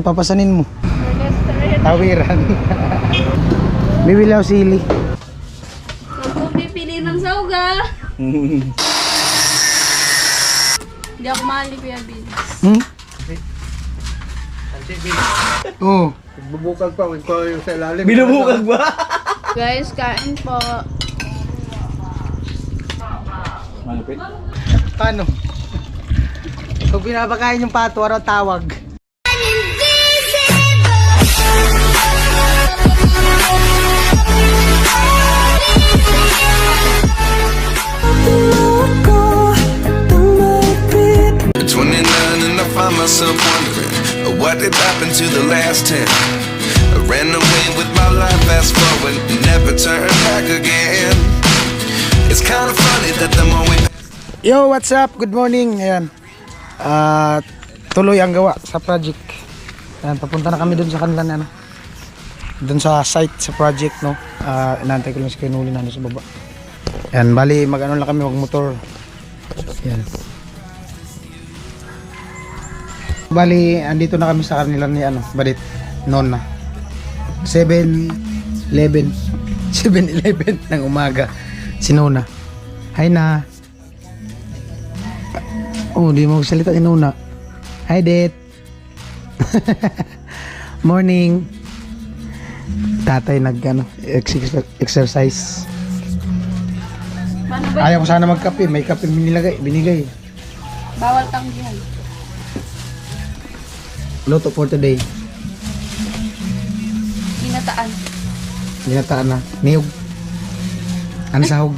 Papasanin mo. Tawiran. Bibili ako sili. Huwag kong pipili ng sauga. Hindi ako mahal ni Kuya Bill. Oo. Bubukag pa, wag pa yung sa ilalim. Binubukag ba? Guys, kain po. Malupit. Paano? Pag pinapakain yung pato, ano tawag? At 29 and I find myself wondering what did happen to the last 10. I ran away with my life, fast forward, never turn back again. It's kind of funny that the more we... Yo, what's up? Good morning. Ayan. Tuloy ang gawa sa project. Ayan, papunta na kami dun sa kanila na, dun sa site sa project, no. Inaantay ko lang si Kinuli na sa baba. Ayan, bali mag-ano lang kami, mag-motor. Ayan. Bali, andito na kami sa kanila ni Badit, Nona. 7-11 ng umaga. Si Nona. Hi na. Oh, di mo magsalita si Nona. Hi, Det. Morning. Tatay exercise. Paano ba? Ayaw ko sana magkape. May kape binigay. Bawal tanggihan. Luto for today. Ginataan. Ginataan na. Niyog. Ano sahog?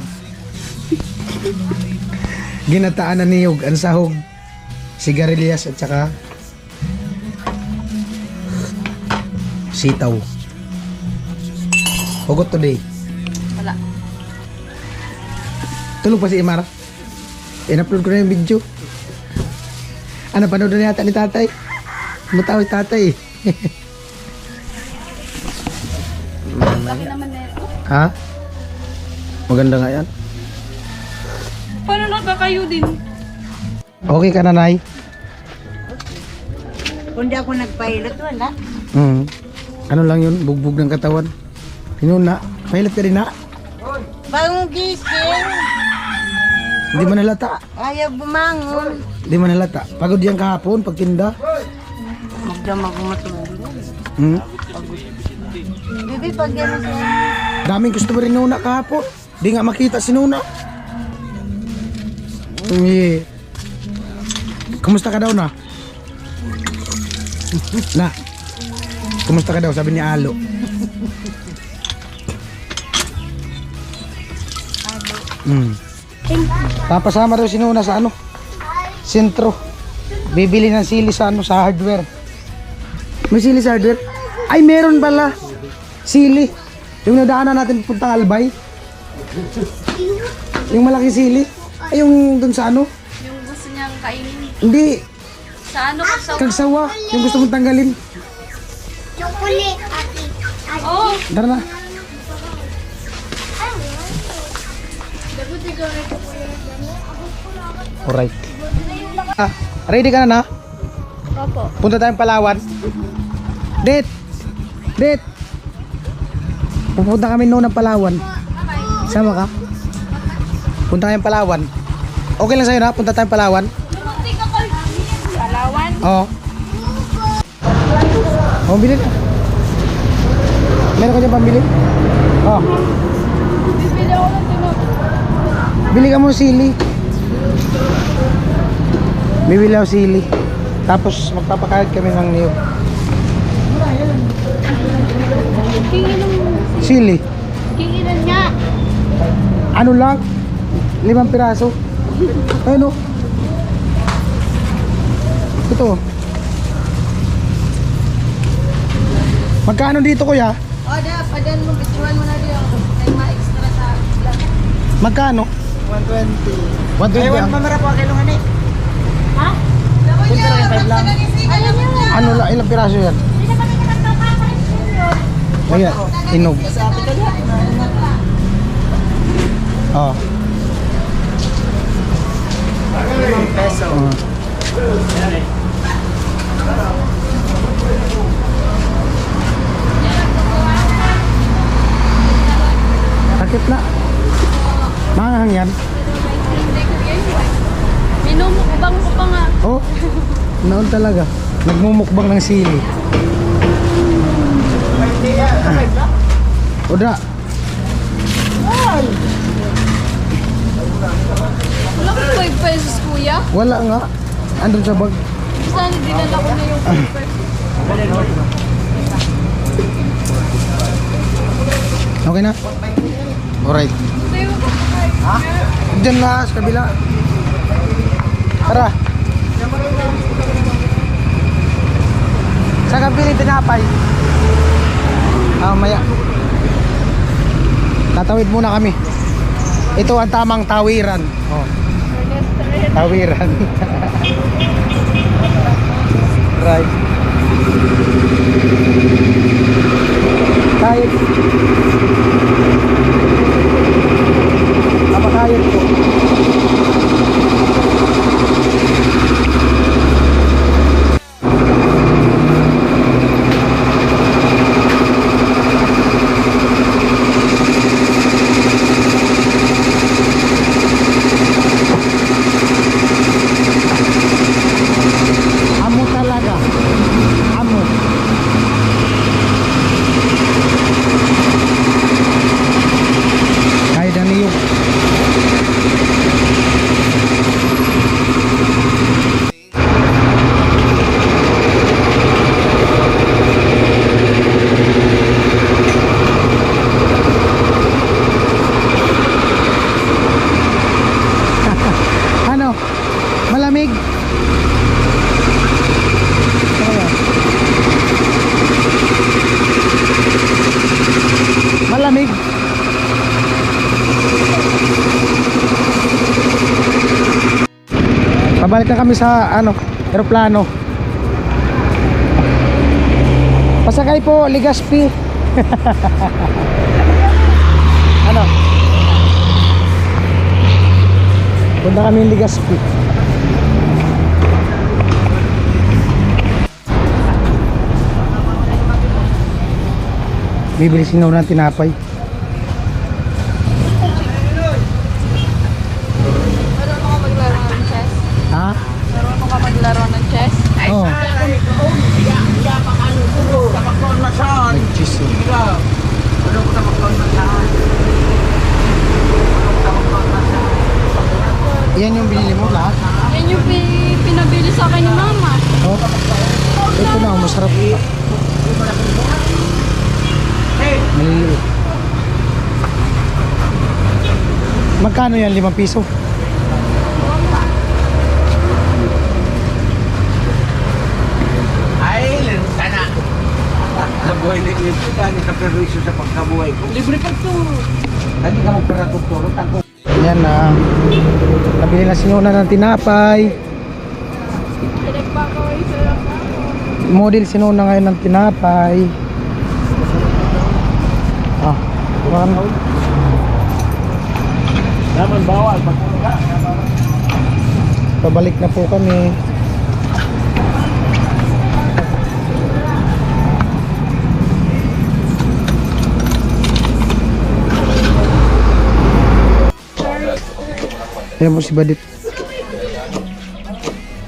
Ginataan na niyog. Ano sahog? Sigarilyas at saka sitaw. Hugot today. Wala. Tulog pa si Imara. In-upload ko na yung video. Panood na yata ni tatay. Matawag tatay. Laki naman na yun. Ha? Maganda nga yan. Paano nagkakayo din? Okay ka na, Nay? Kung di ako nagpahilot, wala. Ano lang yun? Bugbog ng katawan. Pinuna. Pilot ka rin na. Bagong gising, Hindi mo nalata. ayaw bumangon. Hindi mo nalata. Pagod yan kahapon pagtinda. Magdamag matulog. Bibi, pag yan siya. Daming customer rin Nuna kahapon. Di nga makita si Nuna. Kumusta ka daw na? Na. Kumusta ka daw? Sabi ni Alo. Papasama daw si Nuna sa sentro. Bibili ng sili sa sa hardware. May sili sa hardware? Ay, meron pala. Sili. Yung nadaanan natin puntang Albay. Yung malaking sili. Ay, yung dun sa Yung gusto niyang kainin. Hindi. Sa ano? Sa... Kagsawa. Yung gusto mong tanggalin. Chocolate, ate. Oo. Tara na. Alright. Ready ka na? Opo. Punta tayong Palawan. Det! Pupunta kami noon ng Palawan. Sama ka? Punta tayong Palawan. Okay lang sa'yo na? Punta tayong Palawan? Palawan. Oo. Bili na. Meron ka dyan pambili? Oo. Bibili ako ng tinok. Bili ka mo sili. Bibili ako sili. Tapos magpapakahit kami ng niyog. Sili. Kinginan nga. Ano lang? 5 piraso. Ayun o. Ito. Magkano dito kuya? O, padan mo, bituan mo na diyo. Ay, ma-extra sa vlog. Magkano? 120. 120 ang. Mamara po kilungan eh. Ha? Punta lang 5 lang. Alam niyo nga. Ano lang? Ilang piraso yan? Hindi naman ito nagpapapalit yun. Ayan. Inog. Sa akin ka yan. Oo. 5 peso. Naon talaga. Nagmumukbang ng sili. Uda. Wala ko 5 pesos, kuya. Wala nga. Andun sa bag. Sana dinala ko na yung 5 pesos. Okay na? Alright. Tayo ko pa. Diyan na sa kabila. Tara. Sa kabili tinapay. Maya. Tatawid muna kami. Ito ang tamang tawiran. Oh. Tawiran. Right. Kahit napakayat ko. Amo talaga. Amo. Kahit ano yung ano? Malamig? Malamig? Pabalik na kami sa eroplano. Pasakay po, Legazpi. Ano? Punta kami yung Legazpi. Bibili sinaw ng tinapay. Marunong ka maglaro ng chess? Ha? Marunong ka maglaro ng chess? Oo. Nag-cheese. Yan yung binili mo lahat? Yan yung pinabili sa akin ni mama. Oh. Ito na, masarap. Maliliit. Magkano yan? 5 piso? Ay, sana. Nabuhay na yun. Kani sa perwisyo sa pagkabuhay ko. Libre ka to. Lagi ka magparatuturo. Tangko. Yan na. Nabili na sinuna ng tinapay. Pinagpakaway sa Model sinuna ngayon ng tinapay. Ano? Naman bawal. Pabalik na po kami. Ayan po si Badit.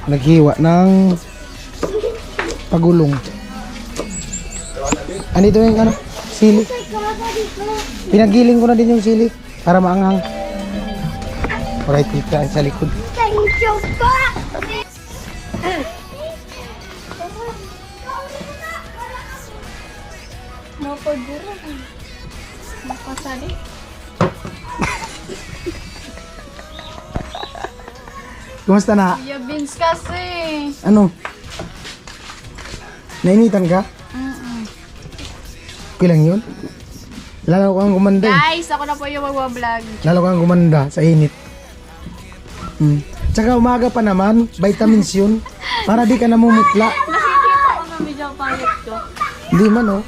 Naghiwa ng pagulong. Andito yung sili. Pinagiling ko na din yung sili para maanghang. Alright, dito sa likod. Mapagura. Makasali. Kumusta na? Kuya Vince kasi. Ano? Nainitan ka? Kilang yun? Lalo kang gumanda eh. Guys, ako na po yung magwa-vlog. Lalo kang gumanda sa init. Tsaka umaga pa naman, vitamins yun. Para di ka namumutla. Nakikita ko na medyo pangit ko. Hindi man oh.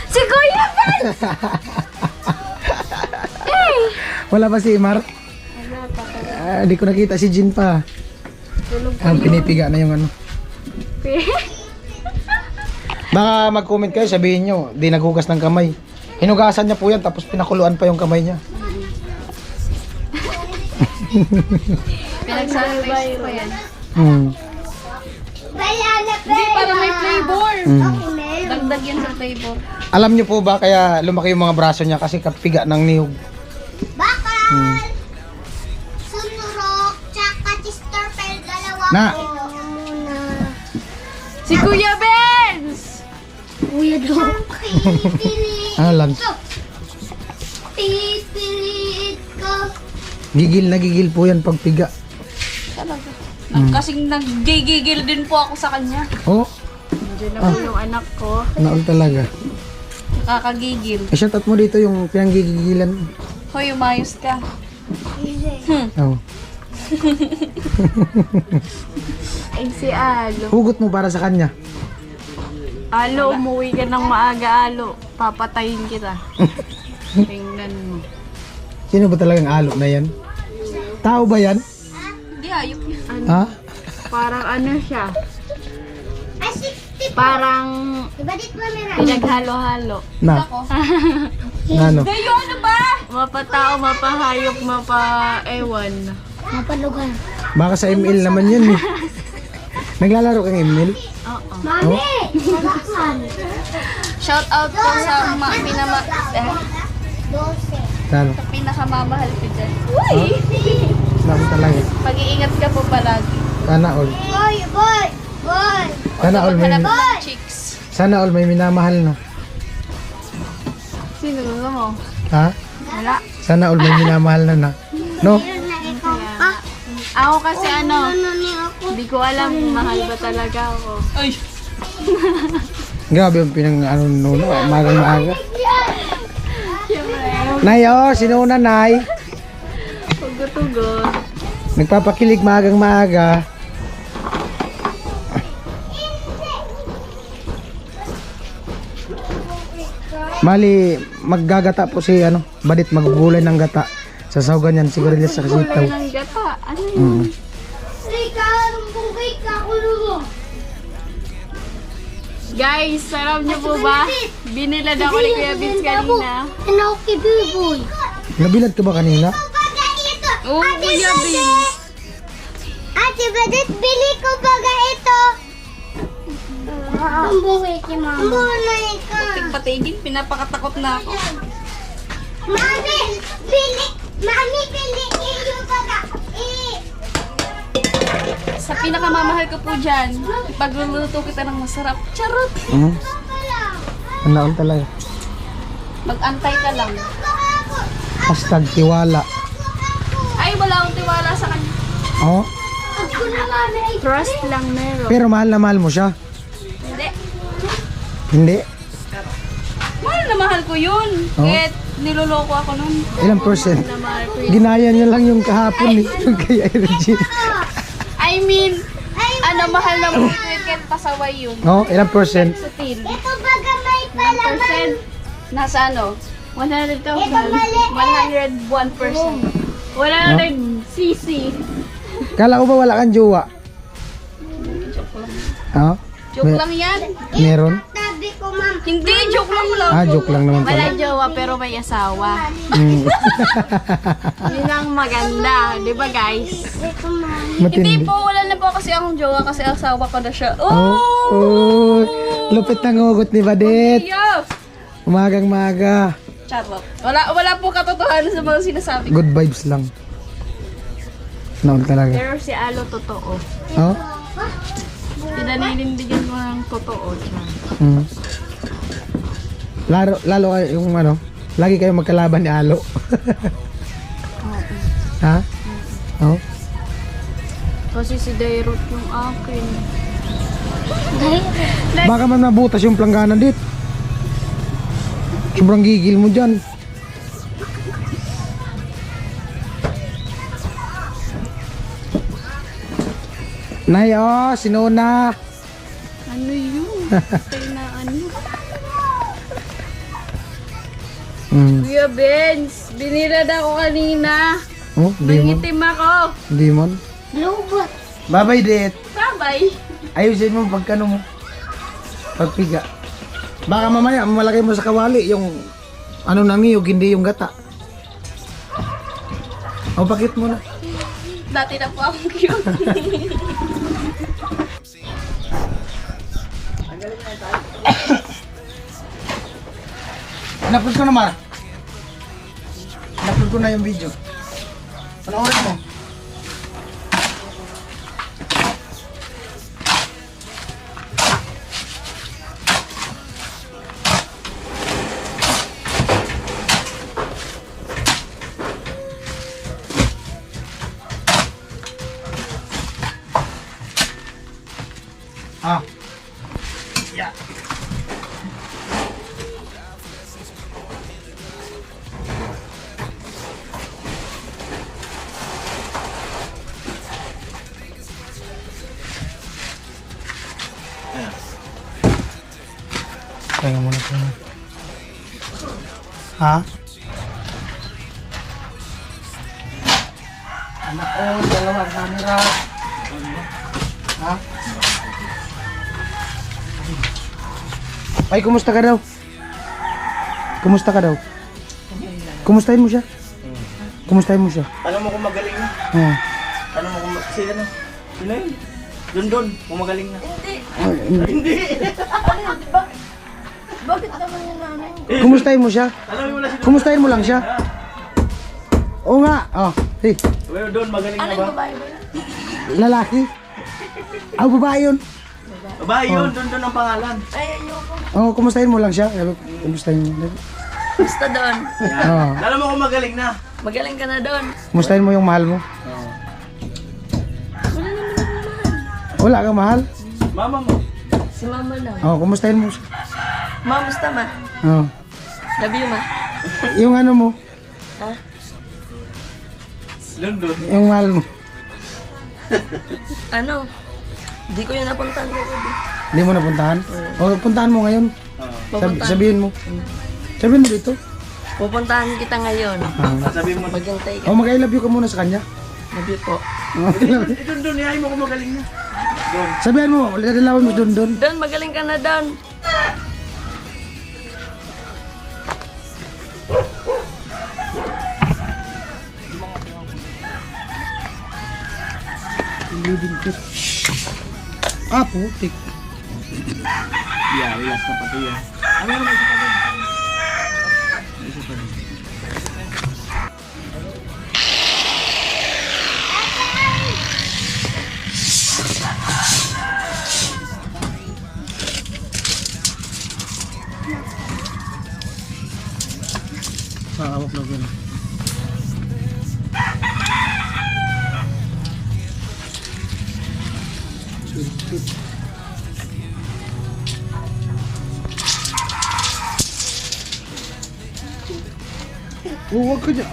Si Kuya Vince! Wala pa si Imar? Di ko nakita si Jin pa. Ang pinipiga na yung Baka mag-comment kayo, sabihin nyo, di naghugas ng kamay. Hinugasan niya po yan, tapos pinakuluan pa yung kamay niya. Pinagsanitize ko yan. Hindi, para may flavor. Mm. Dagdag yan sa flavor. Alam niyo po ba kaya lumaki yung mga braso niya kasi kapiga ng niyog? Bakal! Sunurok, tsaka Chesterfield, dalawa Na. ko. Muna. Si Kuya Benz! Kuya Dok. Pipiliit Alam. ko. Pipiliit ko. Gigil na gigil po yan pag piga. Talaga. Kasing naggigigil din po ako sa kanya. Oh, Diyan na po yung anak ko. naol talaga. Nakakagigil. Shoutout mo dito yung pinanggigigilan. Hoy, umayos ka. Oh. Ay, si Alo. Hugot mo para sa kanya. Alo, umuwi ka ng maaga, Alo. Papatayin kita. Tingnan mo. Sino ba talagang alok na yan? Tao ba yan? Hindi, ayok yan. Ha? Parang ano siya? Ay, 60 Parang Diba dito ba meron? pinaghalo-halo. Na? Na ano? Dayo, ano ba? Mapatao, mapahayok, mapa-ewan. Mapalugan. Baka sa ML naman yun eh. Naglalaro kang ML? Oo. Mami! Malakan. Shout out po sa Lalo. pinakamamahal ko dyan. Uy! Lalo talaga. Mag-iingat ka po palagi. Sana all. Boy! Boy! Boy! Sana all may, Maghanap ng chicks. sana all may minamahal na. Sino gusto mo? Ha? Wala. Sana all may minamahal na na. No? Meron na ikaw pa. Ako kasi ano, Ano niya ako? hindi ko alam kung mahal ba talaga ako. Ay! Grabe yung pinang ano nuno. Magang maaga. Nay oh, sinuna nay. Tugot-tugot. Nagpapakilig maagang maaga. Bali, maggagata po si ano, badit magugulay ng gata. Sasawagan yan, sigarilyas sa Kulay sitaw. ng gata. Ano yun? Ika, anong bugay ka? Kulo. Guys, sarap niyo po ba? Binilad ako ni Kuya Vince kanina. Ano kay Biboy? Nabilad ka ba kanina? Baga ito. Oo, Kuya Vince. Ate Badit, bili ko baga ito. Ang bugay kay mama. Ang bugay ka. Patigin, pinapakatakot na ako. Mami, bili. Mami, bili iyo baga. Sa pinakamamahal ko po dyan, pagluluto kita ng masarap. Charot! Hmm? Ang naon talaga. Mag-antay ka lang. Hashtag tiwala. Ay, wala akong tiwala sa kanya. Oh, Ako na mami. Trust lang meron. pero mahal na mahal mo siya. Hindi. Hindi. Mahal ko yun. Oh? Kahit niloloko ako nun. Ilang percent? Na mahal ko yun. Ginaya niya lang yung kahapon eh. Yung kay Regine. I mean, ano, mahal na mo kahit pasaway yun. Oh, ilang percent? Sutil. Ito baga may palaman. Percent. Nasa ano? 100,000. 101%. 100 cc. Kala ko ba wala kang jowa? Oh, Joke lang yan. meron? Tabi ko, ma'am. Hindi, joke lang lang. Ah, joke lang naman Wala pala. jowa pero may asawa. Hmm. Yun ang maganda. Di ba guys? Ito, ma'am. Hindi Matindi. po, wala na po kasi akong jowa kasi asawa ko na siya. Oh, oh, lupit ng hugot ni Badit. Yeah! Umagang maga. Charot. Wala po katotohanan sa mga sinasabi ko. Good vibes lang. Naon talaga. Pero si Alo totoo. Oh? Pinaninindigan ko ng totoo. Charot. Mm. Lalo kayo yung ano, lagi kayo magkalaban ni Alo. Ha? Oh? Kasi si Dairot yung akin. Baka man nabutas yung planggana dit. Sobrang gigil mo dyan. Nay, oh, sinuna. Ano yun? Patay na ano? Mm. Kuya Benz, binilad ako kanina. Oh, demon. Nangitim ako. Demon. Lobot. Bye-bye, dit. Bye-bye. Ayusin mo pagkano mo. Pagpiga. Baka mamaya malagay mo sa kawali yung ano na niyog, hindi yung gata. O bakit mo na? Dati na po akong cute. In-upload ko na, Mar. In-upload ko na yung video. Panoorin mo. Ah. Yeah. Kaya muna po. Ha? Anak ko, dalawang camera. Ha? Ay, kumusta ka daw? Kumusta ka daw? Kumustahin mo siya? Kumustahin mo siya? Tanong mo kung magaling na. Oo. Tanong mo kung si ano? Sino yun? Doon, kung magaling na. Hindi. Bakit naman yung nanay? Kumustahin mo siya? Tanong mo na si Kumustahin mo lang siya? Oo nga. Oh, hey, Well, doon, magaling na Ano ba? yung babae ba? lalaki. Ah, babae yun. Babae yun, doon ang pangalan. Ay, ayoko. Oo, kumustahin mo lang siya. Kumustahin mo. Basta doon. Oo. Alam mo kung magaling na. Magaling ka na doon. Kumustahin mo yung mahal mo. Wala naman ako mahal. Wala kang mahal? Mama mo. Si mama lang. Oo, kumustahin mo siya. Ma, musta ma? Oo. Love you ma. Yung ano mo, Ha? Doon. yung mahal mo. Ano? Hindi ko yun napuntahan ko. Hindi mo napuntahan? O, puntahan mo ngayon. Pupuntahan. Sabihin mo. Sabihin mo dito. Pupuntahan kita ngayon. Sabihin mo. Maghintay ka. O, mag-I love you ka muna sa kanya. Love you po. Doon, iyahin mo kung magaling na. Doon. Sabihan mo, dadalawin mo dun. Doon, magaling ka na doon. Ah, putik. Yeah, relax na pati yan. Pakawak na gano'n. Huwag ka dyan.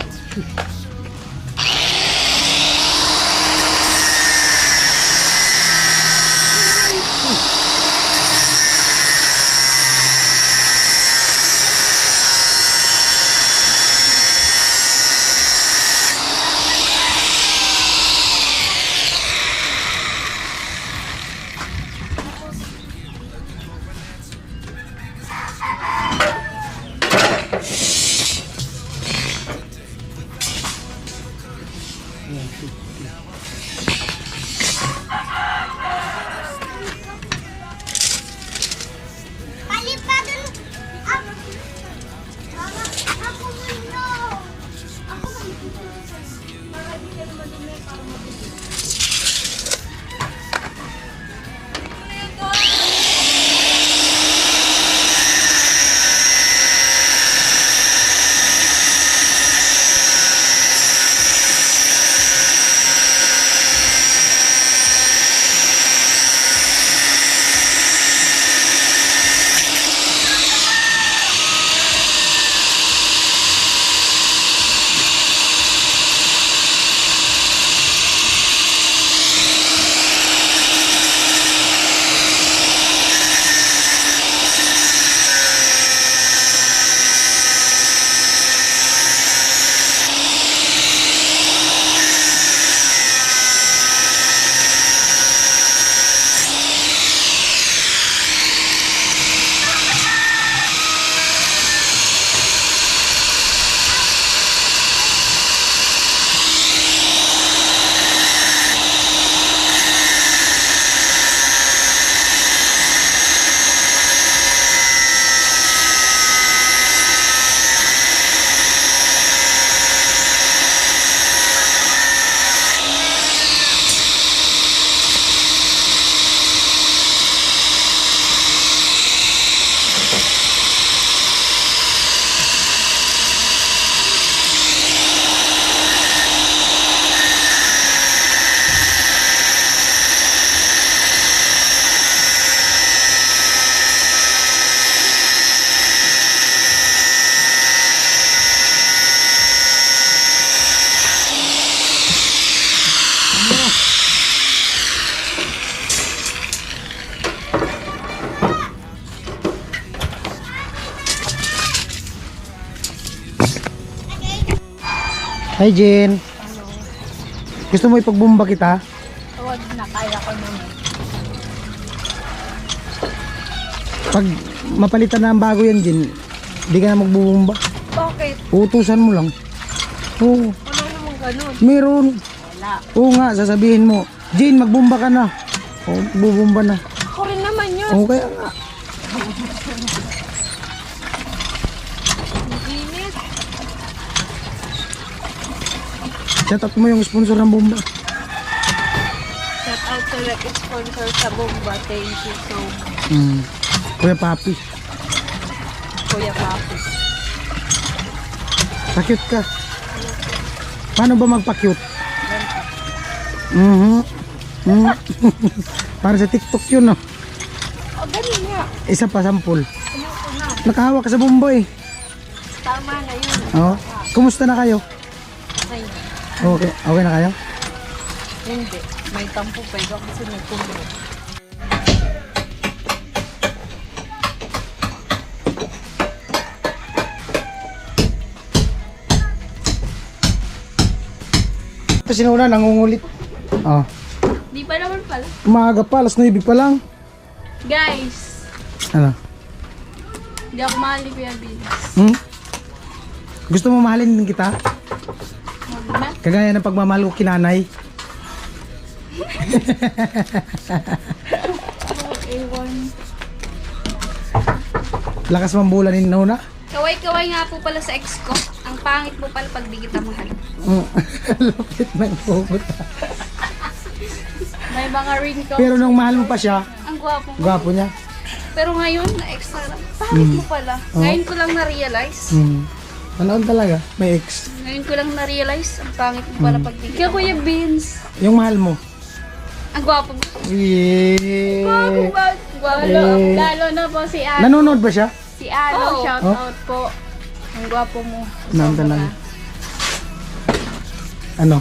Hi, Jen. Gusto mo ipagbumba kita? Huwag na, kaya ko naman. Pag mapalitan na ang bago yan, Jen, di ka na magbubumba. Bakit? Utusan mo lang. Oo, Wala namang ganun. meron. Wala. Oo nga, sasabihin mo, Jen, magbumba ka na. Oo, bubumba na. Ako rin naman yun. Oo, kaya nga. Init. Shout out mo yung sponsor ng bomba. Shout out to the sponsor sa bomba. Thank you so much. Kuya Papi, Kuya Papi. pa-cute ka. Paano ba magpa-cute? Mhm. Para sa TikTok yun, no? O, ganun nga. Isa pa, sampol. Nakahawak ka sa bomba eh. Tama na yun. Oo. Kumusta na kayo? Ay, Okay, okay na kayo? hindi. May tampo pa ito kasi may kumbo. Ito sinuna, nangungulit. Oh. Di pa naman pala. Umaga pa, alas 9 pa lang. Guys, Ano? di ako mahal ni Kuya Vince. Gusto mo mahalin din kita? Huwag na. Kagaya ng pagmamahal ko kinanay. Ewan. Lakas mambulan ni Nona. Kaway-kaway nga po pala sa ex ko. Ang pangit mo pala pag di kita mahal. Lupit ng pugot. May mga ring ko. Pero nung mahal mo pa siya, Ang gwapo mo. gwapo niya. Pero ngayon, na-extra lang. Pangit mo pala. Ngayon ko lang na-realize. Ano talaga? May ex. Ngayon ko lang na-realize. Ang pangit mo pala pag di kita. Kuya Vince. Yung mahal mo. Ang gwapo mo. Yeah. Lalo na po si Ano. Nanonood ba siya? Si Ano, shout out po. Ang gwapo mo. Ano talaga? Ano?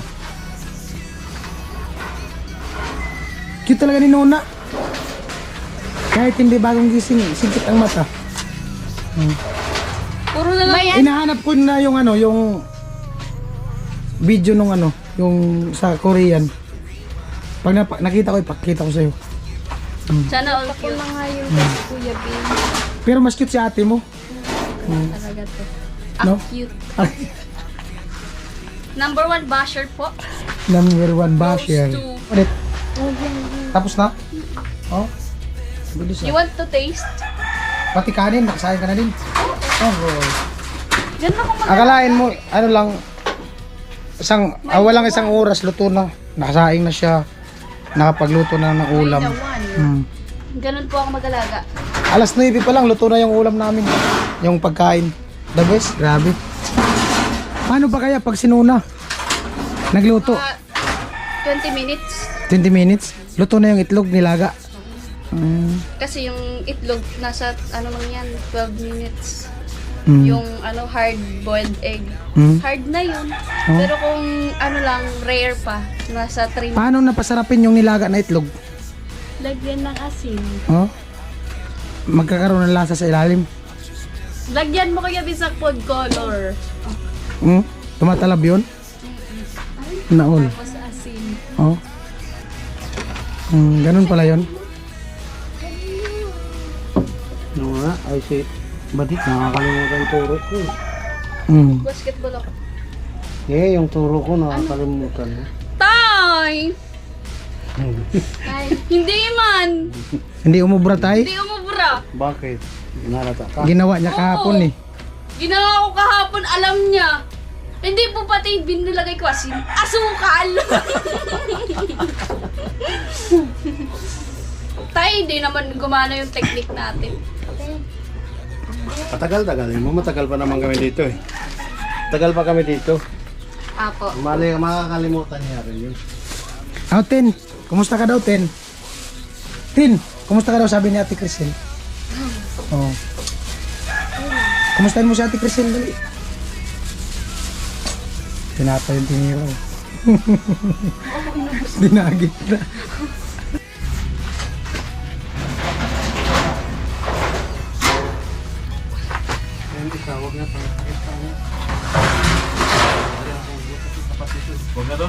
Cute talaga ni Nona. Kahit hindi bagong gising, sikit ang mata. Puro na lang. Inahanap ko na yung ano, yung video nung ano, yung sa Korean. Pag nakita ko, ipakita ko sa'yo. Sana all cute. Ako na nga yung si Kuya Vince. Pero mas cute si ate mo. Talaga to. No? Ang cute. Number 1 basher po. Number 1 basher. Goes to- Ulit. Tapos na? Oh. Bilis You ah. want to taste? Pati kanin, nakasahin ka na din. Oh, boy. Ganun ako mag- Akalain mo, ano lang, walang isang oras, luto na. Nakasaing na siya. Nakapagluto na ng ulam. Ganun po ako mag-alaga. Alas 9 pa lang, luto na yung ulam namin. Yung pagkain. The best, grabe. Paano ba kaya pag sinuna? Nagluto? 20 minutes. 20 minutes? Luto na yung itlog, nilaga. Kasi yung itlog, nasa ano lang yan, 12 minutes. Mm. Yung ano, hard-boiled egg. Mm. Hard na yun. Pero kung ano lang, rare pa, nasa 3 minutes. Paano napasarapin yung nilaga na itlog? Lagyan ng asin. Oh? Magkakaroon ng lasa sa ilalim. Lagyan mo kaya sa food color. Tumatalab yun? Naon. Tapos asin. Oh. Ganun pala yun. Ano nga, ay si Badit, nakakalimutan yung turo ko. Basketball ako. Eh, yung turo ko nakakalimutan. Tay! Tay. Hindi man! Hindi umubra tayo. Hindi umubra. Bakit? Narata ka? Ginawa niya kahapon eh. Ginawa ko kahapon, alam niya. Hindi po pati binilagay ko asin. Asukal! Tay, hindi naman gumana yung technique natin. Matagal-tagal mo, matagal pa naman kami dito eh. Tagal pa kami dito. Apo. Makakalimutan niya rin yun. Oh, Tin. Kumusta ka daw, Tin? Tin, kumusta ka daw sabi ni Ate Crisel? Oh. Kumustahin mo si Ate Crisel, dali. Tinapa yung tinira. Dinagit na. Hindi ka, huwag na pang Huwag na to.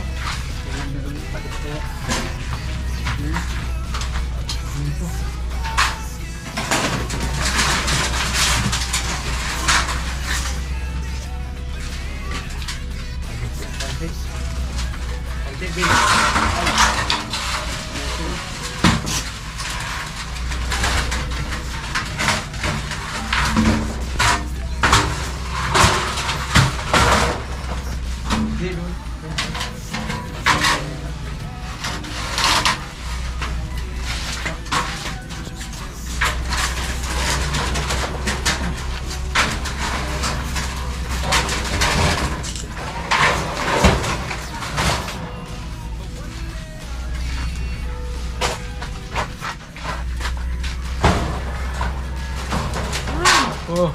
Oh.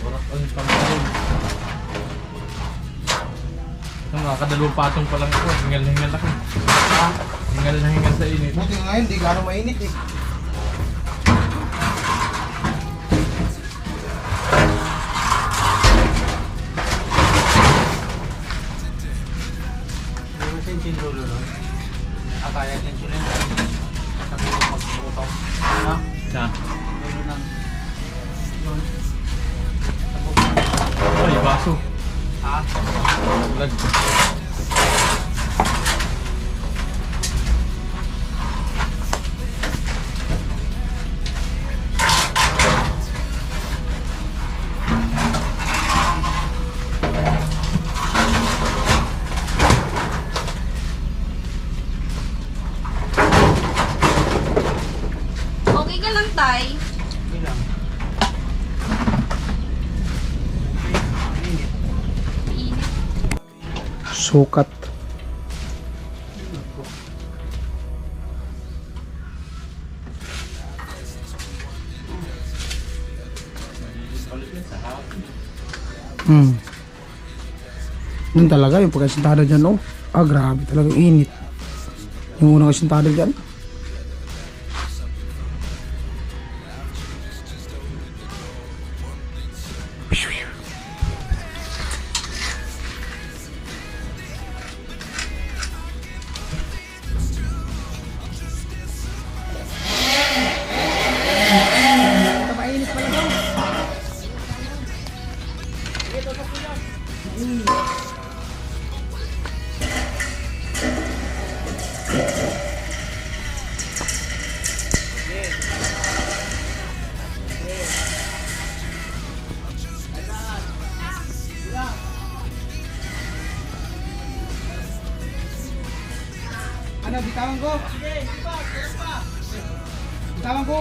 Oras ang pangkain. Ito nga, kadalawang patong pa lang ako. Hingal na hingal ako. Hingal na hingal sa init. Buti nga ngayon, di gano'ng mainit eh. Sa? Ay, baso. Lag. Okay ka lang, Tay? Init. Sukat. Yun talaga yung pagkasintada dyan, oh. Ah, grabe talaga yung init. Yung unang kasintada dyan. Ano, bitawan ko? Bitawan ko?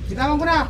Bitawan ko na!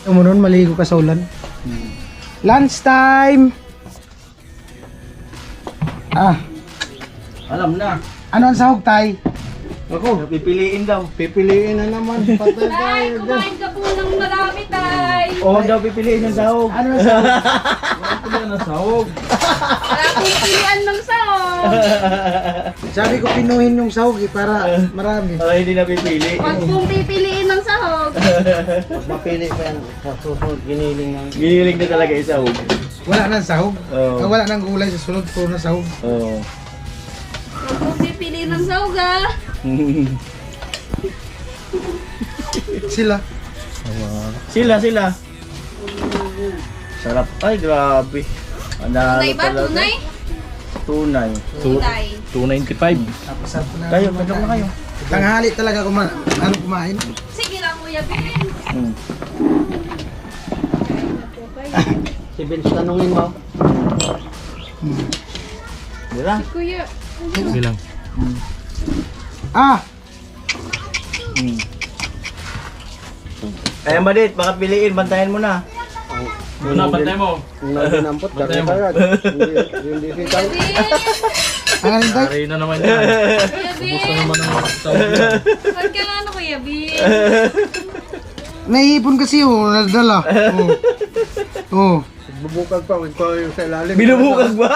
mo nun, maligo ka sa ulan. Lunch time! Ah, Alam na. ano ang sahog, tay? Ako, pipiliin daw. Pipiliin na naman. Patay Tay, kumain ka po ng marami, tay. Oo daw, pipiliin ng sahog. Ano ang sahog? Wala akong pilihan ng sahog. Sabi ko pinuhin yung sahog para marami. Hindi na pipili. Huwag pong pipiliin ng sahog. Mas mapili pa yan. Sa susunod, giniling ng... Giniling na talaga yung sahog. Wala nang sahog. Oo. Wala nang gulay sa sunod, puro na sahog. Oo. Huwag pong pipiliin ng sahog, ah. Sila. Sila. Sarap. Ay, grabe. Tunay ba? Tunay? Tunay. Tunay. 295. Tapos sabi na. Kayo, pagkak na kayo. Tanghali talaga kumain. Sige lang, Kuya Ben. Si Vince, tanungin mo. Dira? Kuya. Sige lang. Ah! Ayan ba dit, baka piliin, bantayan mo na. Muna, pantay mo. Kung naginampot, Bantayan mo. Hindi si Kuya Ben. Ang alin tay? Pare na naman yan. Kuya Gusto Ben. naman ng tawag yan. Huwag ka nga ano, Kuya Ben. Naiipon kasi nadala. Oh. Bubukag pa, wag pa yung sa ilalim. Binubukag ba?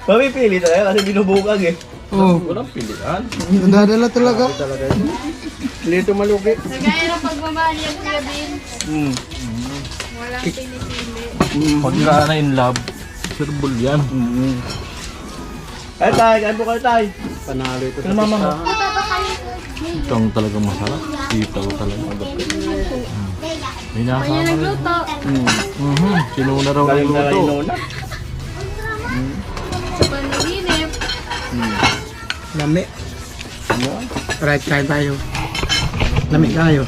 Mamipili tayo kasi binubukag eh. Oh. Walang pilihan. Nadala talaga. Dito malugi. Nagaya ng pagmamahal yan, Kuya Ben. Walang pinipili. Pag ka na in love, surbol yan. Ay tay, kain po kayo tay. Panalo ito sa mama mo? pistahan. Ito ang talagang masarap. Sitaw talaga. May Kanya nakakama rin. nagluto. Sinuna raw ng Galing na luto. kayo noon. Sa panaginip. Lami. Right, kain tayo. Lami kayo.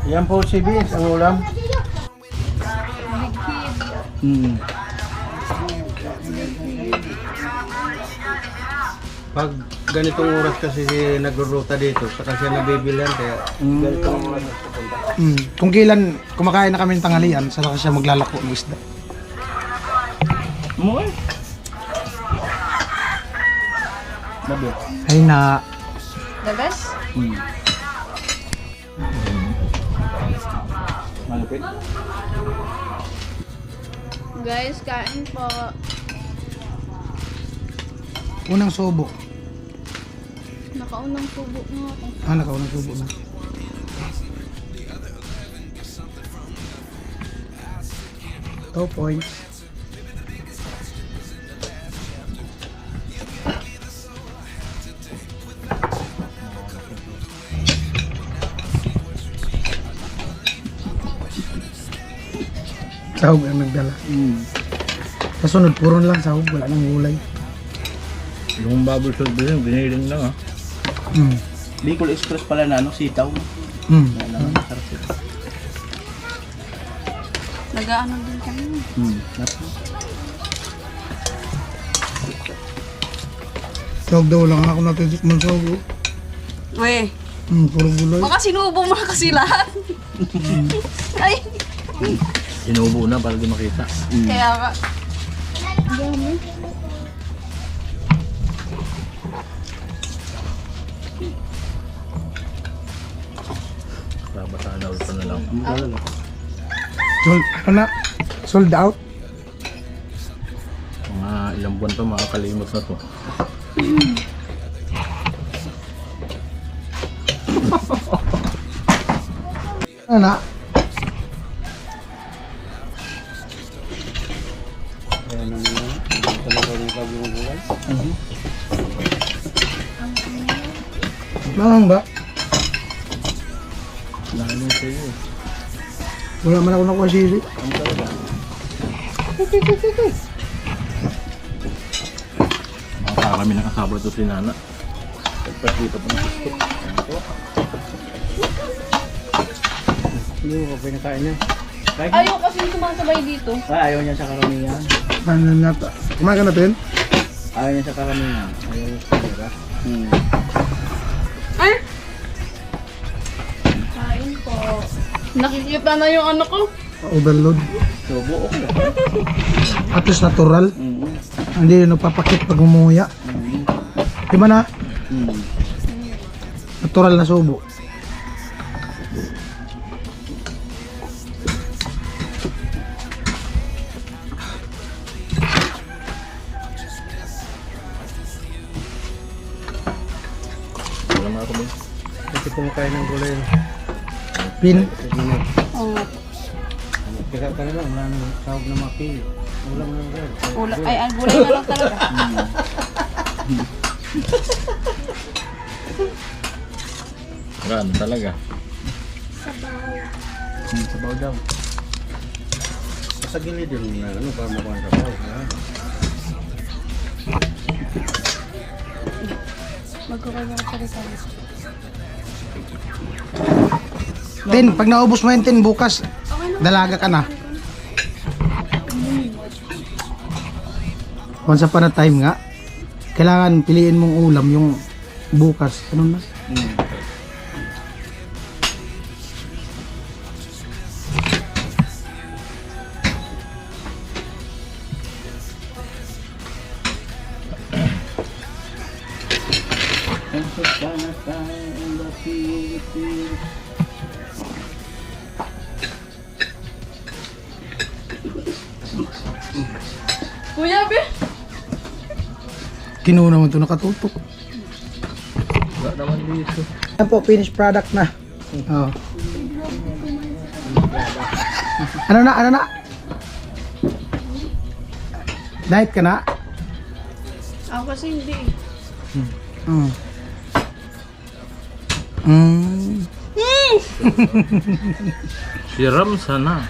Yan po si Vince, ang ulam. Pag ganitong oras kasi nagruruta dito, saka siya nabibilhan, kaya ganitong oras pupunta. Kung kailan kumakain na kami ng tanghalian, saka siya maglalako ng isda. Mo eh. Mabi. Ay na. The best? Malupit. Guys, kain po. Unang subo. Nakaunang subo na ako. Nakaunang subo na. Two points. Sahog ang nagdala. Kasunod, puro na lang sahog. Wala nang gulay. Yung bubble shot din, giniling lang ah. Bicol Express pala na ano, sitaw. Yan ang masarap ito. Nag-ano din kami. Sahog daw lang ako natitikman sahog. We, Puro gulay. baka sinubo mo na kasi lahat. Ay, Inuubo na para di makita. kaya ka. Babasaan na ulit na lang. Sold out? Mga ilang buwan pa makakalimot na to. Ano na? Ayan ang mga, talaga ng pagbubuhay. Mahang ba? Nahalin sa iyo. Wala man ako nakuha sili. Kami nakasabra to si Nana. Pagpasita pa ng gusto. Hindi mo pa pinakain niya. Ayaw kasi sumasabay dito. Ayaw niya sa karamihan. Ano na to? Kumain ka natin? Ayaw niya sa karamihan. Ayaw niya sa karamihan. Ay! Kain po. Nakikita na yung ano ko. Overload. So, buok na. At least natural. Hindi yun nagpapakit pag umuya. Di ba na? Natural na subo. Wala mga kumin. Kasi kumakain ng gulay. Pin. Oo nga. Kaya ka na lang, wala nang tawag na maki. Wala mo nang gulay. Ay, ang gulay na lang talaga. Gan talaga. Sabaw daw. Sa gilid yun na ano, para makuha ang sabaw. Magkukay mo sa rin. Tin, pag naubos mo yung tin bukas, dalaga ka na. Once upon a time nga, kailangan piliin mong ulam yung bukas. Ano na? Kuya, be! Kinuha naman ito nakatutok. Wala naman dito. Yan po, finished product na. Oh. Ano na? Ano na? Diet ka na? Ako kasi hindi. Mm. Mm. Siram sana.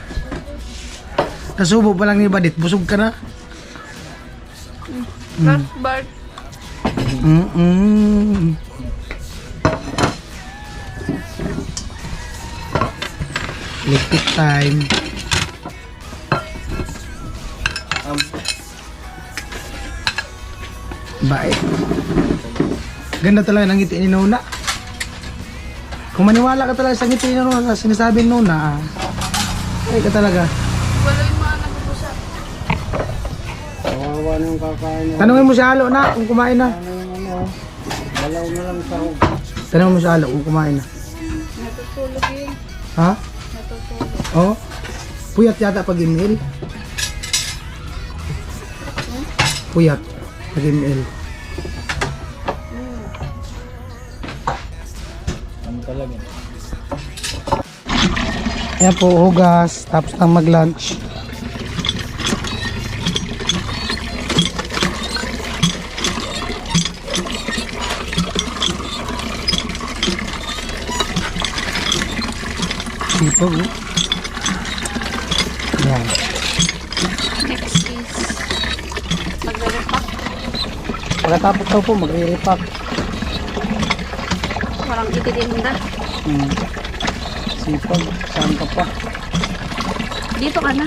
Kasubo pa lang ni Badit, busog ka na? Bart. Mm-mm. Electric time. Bait. Ganda talaga ng ngiti ni Nona. Kung maniwala ka talaga sa ngiti ni Nona, sa sinasabi ni Nona, ay ka talaga. Wala yung mga nagpupusa. Kawawa na yung kakain. Tanungin mo si Halo na kung kumain na. Ano yung ano? Balaw na lang sa Tanungin mo si Halo kung kumain na. Natutulog yun. Ha? Natutulog. Oh. Puyat yata pag email. Puyat pag email. ano talaga. Ayan po, hugas. Tapos nang mag-lunch. Sipag, oh. Ayan. Next is magre-repack. Pagkatapos daw po, magre-repack. Walang ititinda. Sipag, saan ka pa? Dito ka na.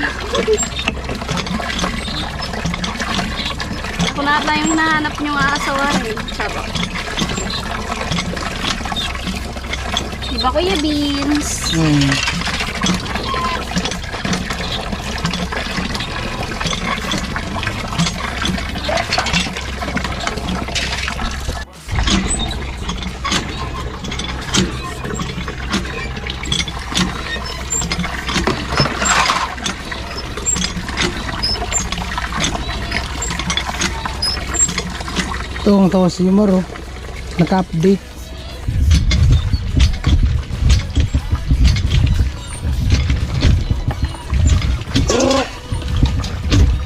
Ako na ata yung hinahanap niyong aasawa eh. Sarap. Diba Kuya Beans? Ito ang tawa si Yumar, oh. Naka-update.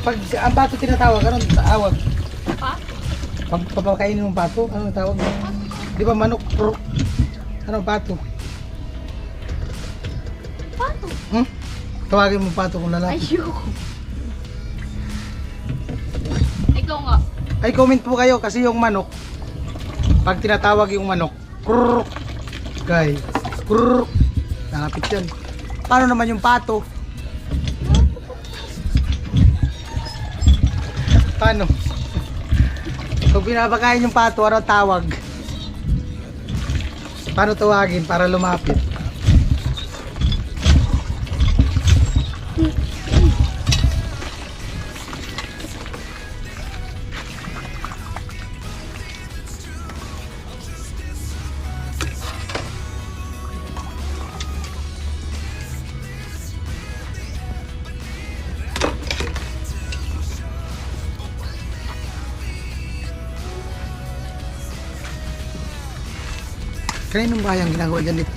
Pag ang pato tinatawag, anong tawag? Pag papakainin mong pato, anong tawag? Di ba manok? Anong pato? Paano? Tawagin mo pato kung lalaki. Ayoko. Ikaw nga. Ay, comment po kayo kasi yung manok, pag tinatawag yung manok, krrrr, guys, krrrr, nakapit yan. Paano naman yung pato? Paano? Kung binabakain yung pato, ano tawag? Paano tawagin para lumapit? Kaninong bayang ginagawa dyan dito?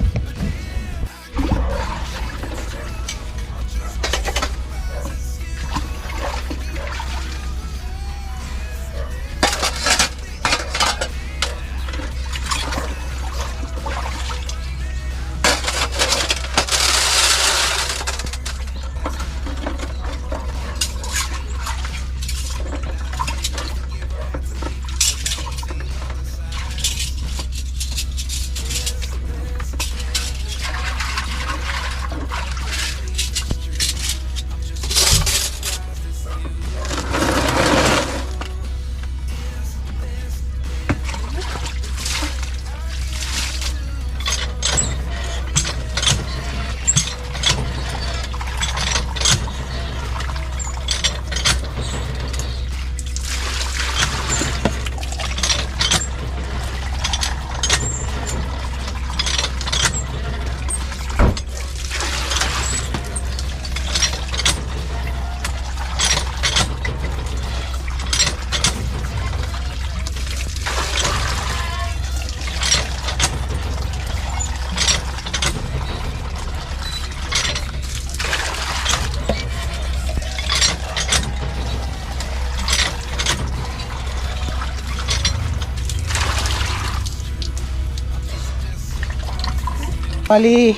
Bali,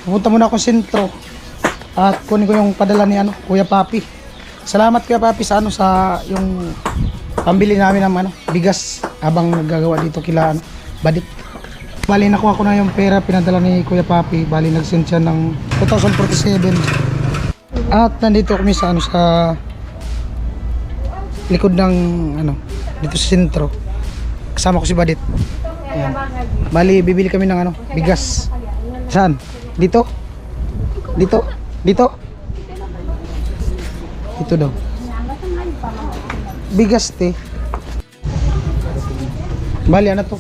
pupunta muna ako sentro at kunin ko yung padala ni Kuya Papi. Salamat Kuya Papi sa sa yung pambili namin ng bigas habang naggagawa dito kila Badit. Bali, nakuha ko na yung pera pinadala ni Kuya Papi. Bali, nag-send siya ng 2047. At nandito kami sa sa likod ng dito sa sentro. Kasama ko si Badit. Ayan. Bali, bibili kami ng bigas. Saan? Dito? Dito? Dito? Ito daw. Bigas te. Bali, to?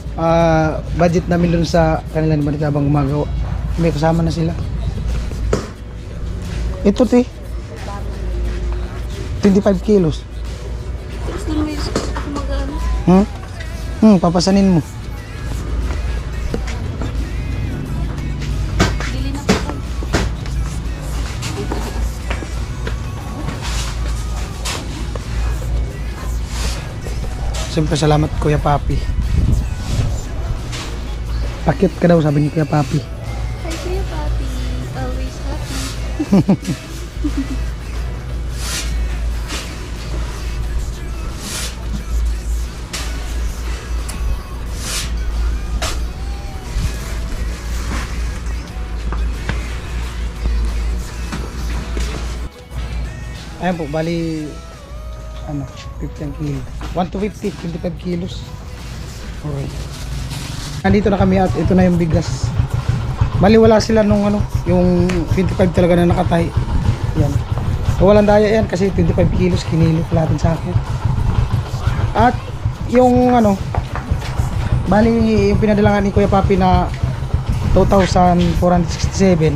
Budget namin dun sa kanila ni Badit habang gumagawa. May kasama na sila. Ito te. 25 kilos. Gusto mo yung mag-ano? Papasanin mo. Bili na po. Siyempre, salamat Kuya Papi. Pakit ka daw, sabi ni Kuya Papi. Hi, Kuya Papi. Always happy. Ayan po, bali 15 kilo. 1 to 50, 25 kilos. Alright. Nandito na kami at ito na yung bigas. Bali wala sila nung yung 25 talaga na nakatahi. Yan. So, walang daya yan kasi 25 kilos kinilo pala natin sa akin. At yung bali yung pinadala ni Kuya Papi na 2,467.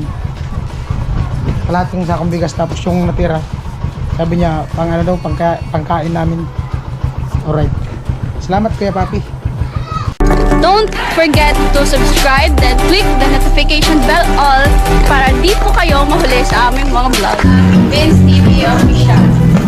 Kalating sakong bigas tapos yung natira. Sabi niya, pangkain namin. Alright. Salamat Kuya Papi. Don't forget to subscribe then click the notification bell all para di po kayo mahuli sa aming mga vlog. Vince TV.